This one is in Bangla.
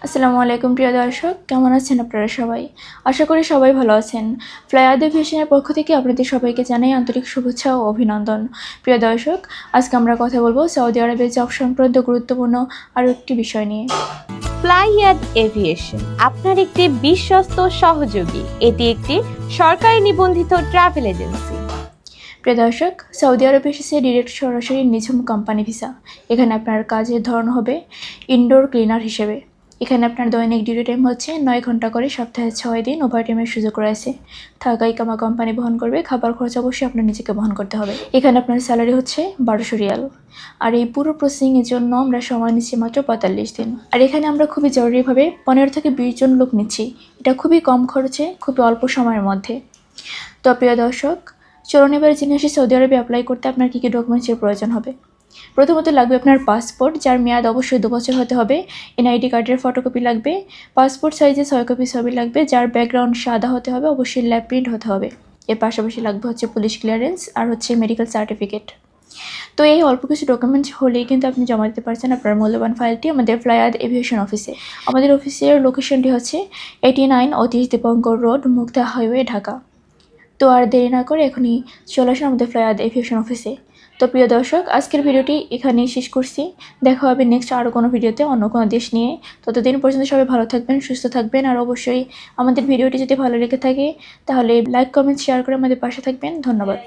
আসসালামু আলাইকুম প্রিয় দর্শক, কেমন আছেন আপনারা সবাই? আশা করি সবাই ভালো আছেন। ফ্লাইয়াদ এভিয়েশনের পক্ষ থেকে আপনাদের সবাইকে জানাই আন্তরিক শুভেচ্ছা ও অভিনন্দন। প্রিয় দর্শক, আজকে আমরা কথা বলবো সৌদি আরবের জব সংক্রান্ত গুরুত্বপূর্ণ আরও একটি বিষয় নিয়ে। ফ্লাইয়াদ এভিয়েশন আপনার একটি বিশ্বস্ত সহযোগী। এটি একটি সরকারি নিবন্ধিত ট্রাভেল এজেন্সি। প্রিয় দর্শক, সৌদি আরবে এসেছে ডিরেক্ট সরাসরি নিঝুম কোম্পানি ভিসা। এখানে আপনার কাজের ধরন হবে ইনডোর ক্লিনার হিসেবে। এখানে আপনার দৈনিক ডিউটি টাইম হচ্ছে 9 ঘন্টা করে, সপ্তাহে 6 দিন ওভারটাইমের সুযোগ রয়েছে। থাকা ইকামা কোম্পানি বহন করবে, খাবার খরচ অবশ্যই আপনার নিজেকে বহন করতে হবে। এখানে আপনার স্যালারি হচ্ছে 1200 রিয়াল। আর এই পুরো প্রসেসিংয়ের জন্য আমরা সময় নিচ্ছি মাত্র 45 দিন। আর এখানে আমরা খুবই জরুরিভাবে 15 থেকে 20 জন লোক নিচ্ছি। এটা খুবই কম খরচে, খুবই অল্প সময়ের মধ্যে। তো প্রিয় দর্শক, চলুন এবার জেনে আসি সৌদি আরবে অ্যাপ্লাই করতে আপনার কী কী ডকুমেন্টসের প্রয়োজন হবে। প্রথমত লাগবে আপনার পাসপোর্ট, যার মেয়াদ অবশ্যই 2 বছর হতে হবে। এনআইডি কার্ডের ফটোকপি লাগবে। পাসপোর্ট সাইজে 6 কপি ছবি লাগবে, যার ব্যাকগ্রাউন্ড সাদা হতে হবে, অবশ্যই ল্যাব প্রিন্ট হতে হবে। এর পাশাপাশি লাগবে হচ্ছে পুলিশ ক্লিয়ারেন্স আর হচ্ছে মেডিকেল সার্টিফিকেট। তো এই অল্প কিছু ডকুমেন্টস হলেই কিন্তু আপনি জমা দিতে পারছেন আপনার মূল্যবান ফাইলটি আমাদের ফ্লাইয়াদ এভিয়েশন অফিসে। আমাদের অফিসের লোকেশনটি হচ্ছে 89 অতীশ দীপঙ্কর রোড, মুক্তা হাইওয়ে, ঢাকা। তো আর দেরি না করে এখনই চলে আসুন আমাদের ফ্লাইয়াদ এভিয়েশন অফিসে। তো প্রিয় দর্শক, আজকের ভিডিওটি এখানেই শেষ করছি। দেখা হবে নেক্সট আরও কোনো ভিডিওতে অন্য কোনো দেশ নিয়ে। ততদিন পর্যন্ত সবাই ভালো থাকবেন, সুস্থ থাকবেন। আর অবশ্যই আমাদের ভিডিওটি যদি ভালো লেগে থাকে তাহলে লাইক, কমেন্ট, শেয়ার করে আমাদের পাশে থাকবেন। ধন্যবাদ।